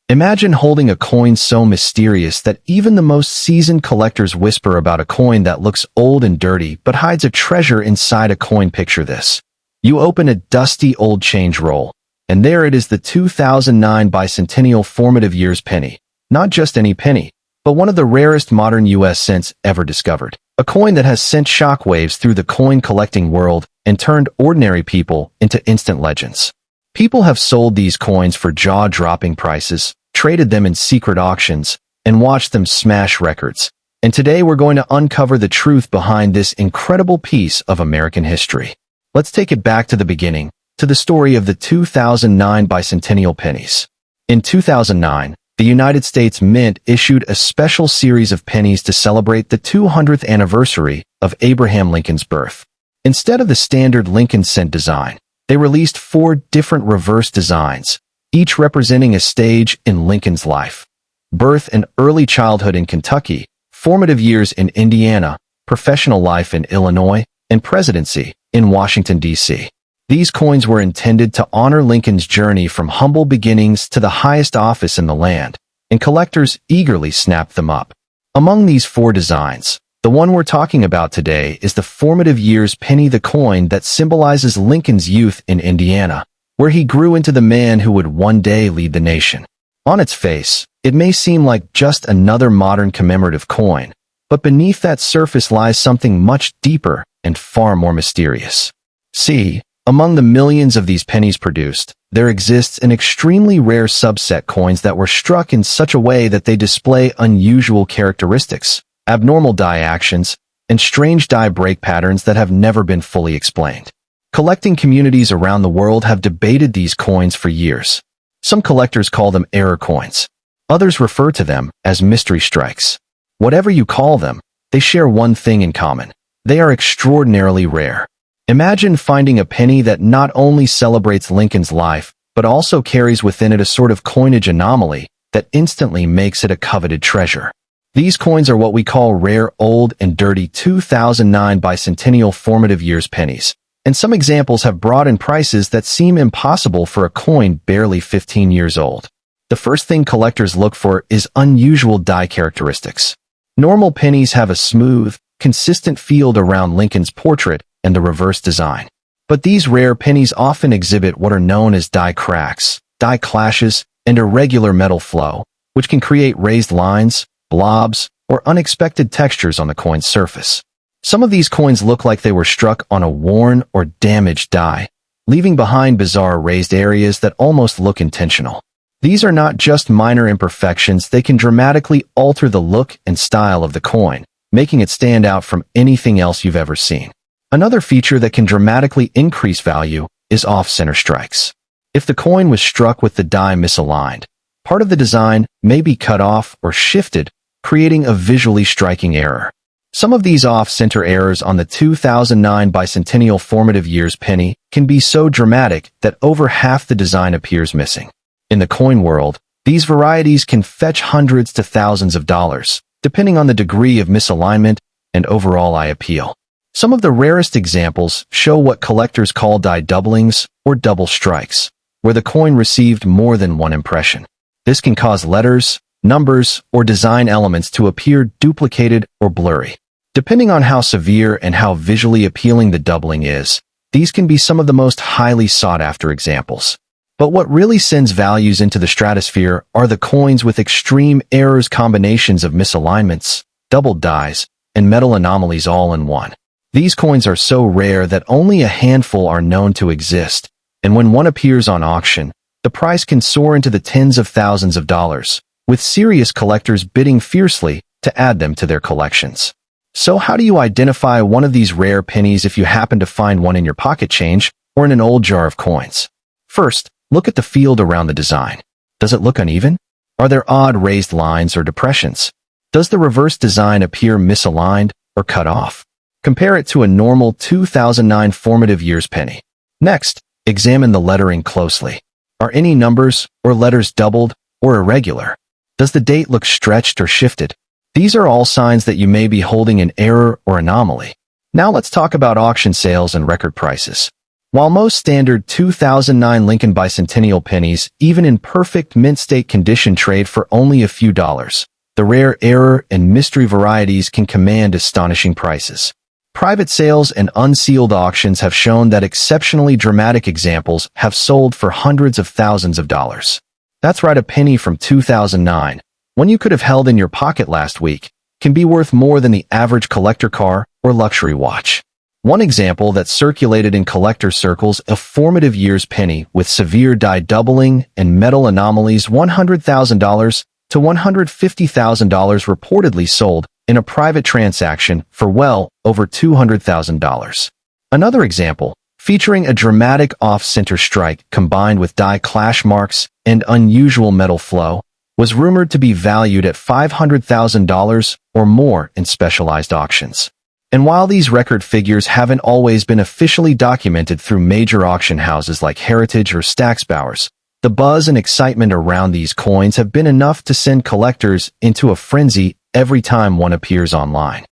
Imagine holding a coin so mysterious that even the most seasoned collectors whisper about a coin that looks old and dirty but hides a treasure inside a coin. Picture this. You open a dusty old change roll, and there it is, the 2009 Bicentennial Formative Years penny. Not just any penny, but one of the rarest modern U.S. cents ever discovered. A coin that has sent shockwaves through the coin collecting world and turned ordinary people into instant legends. People have sold these coins for jaw-dropping prices, traded them in secret auctions, and watched them smash records. And today we're going to uncover the truth behind this incredible piece of American history. Let's take it back to the beginning, to the story of the 2009 Bicentennial pennies. In 2009, the United States Mint issued a special series of pennies to celebrate the 200th anniversary of Abraham Lincoln's birth. Instead of the standard Lincoln cent design, they released 4 different reverse designs, each representing a stage in Lincoln's life: birth and early childhood in Kentucky, formative years in Indiana, professional life in Illinois, and presidency in Washington, D.C. These coins were intended to honor Lincoln's journey from humble beginnings to the highest office in the land, and collectors eagerly snapped them up. Among these 4 designs, the one we're talking about today is the Formative Years penny, the coin that symbolizes Lincoln's youth in Indiana, where he grew into the man who would one day lead the nation. On its face, it may seem like just another modern commemorative coin, but beneath that surface lies something much deeper and far more mysterious. See, among the millions of these pennies produced, there exists an extremely rare subset: coins that were struck in such a way that they display unusual characteristics, abnormal die actions, and strange die break patterns that have never been fully explained. Collecting communities around the world have debated these coins for years. Some collectors call them error coins. Others refer to them as mystery strikes. Whatever you call them, they share one thing in common: they are extraordinarily rare. Imagine finding a penny that not only celebrates Lincoln's life, but also carries within it a sort of coinage anomaly that instantly makes it a coveted treasure. These coins are what we call rare, old, and dirty 2009 Bicentennial Formative Years pennies, and some examples have brought in prices that seem impossible for a coin barely 15 years old. The first thing collectors look for is unusual die characteristics. Normal pennies have a smooth, consistent field around Lincoln's portrait and the reverse design. But these rare pennies often exhibit what are known as die cracks, die clashes, and irregular metal flow, which can create raised lines, blobs, or unexpected textures on the coin's surface. Some of these coins look like they were struck on a worn or damaged die, leaving behind bizarre raised areas that almost look intentional. These are not just minor imperfections, they can dramatically alter the look and style of the coin, making it stand out from anything else you've ever seen. Another feature that can dramatically increase value is off-center strikes. If the coin was struck with the die misaligned, part of the design may be cut off or shifted, creating a visually striking error. Some of these off-center errors on the 2009 Bicentennial Formative Years penny can be so dramatic that over half the design appears missing. In the coin world, these varieties can fetch hundreds to thousands of dollars, depending on the degree of misalignment and overall eye appeal. Some of the rarest examples show what collectors call die doublings or double strikes, where the coin received more than one impression. This can cause letters, numbers, or design elements to appear duplicated or blurry. Depending on how severe and how visually appealing the doubling is, these can be some of the most highly sought-after examples. But what really sends values into the stratosphere are the coins with extreme errors, combinations of misalignments, doubled dies, and metal anomalies all in one. These coins are so rare that only a handful are known to exist, and when one appears on auction, the price can soar into the tens of thousands of dollars, with serious collectors bidding fiercely to add them to their collections. So how do you identify one of these rare pennies if you happen to find one in your pocket change or in an old jar of coins? First, look at the field around the design. Does it look uneven? Are there odd raised lines or depressions? Does the reverse design appear misaligned or cut off? Compare it to a normal 2009 Formative Years penny. Next, examine the lettering closely. Are any numbers or letters doubled or irregular? Does the date look stretched or shifted? These are all signs that you may be holding an error or anomaly. Now let's talk about auction sales and record prices. While most standard 2009 Lincoln Bicentennial pennies, even in perfect mint state condition, trade for only a few dollars, the rare error and mystery varieties can command astonishing prices. Private sales and unsealed auctions have shown that exceptionally dramatic examples have sold for hundreds of thousands of dollars. That's right, a penny from 2009, one you could have held in your pocket last week, can be worth more than the average collector car or luxury watch. One example that circulated in collector circles, a Formative Years penny with severe die doubling and metal anomalies, $100,000 to $150,000, reportedly sold in a private transaction for well over $200,000. Another example, featuring a dramatic off-center strike combined with die clash marks and unusual metal flow, was rumored to be valued at $500,000 or more in specialized auctions. And while these record figures haven't always been officially documented through major auction houses like Heritage or Stack's Bowers, the buzz and excitement around these coins have been enough to send collectors into a frenzy every time one appears online.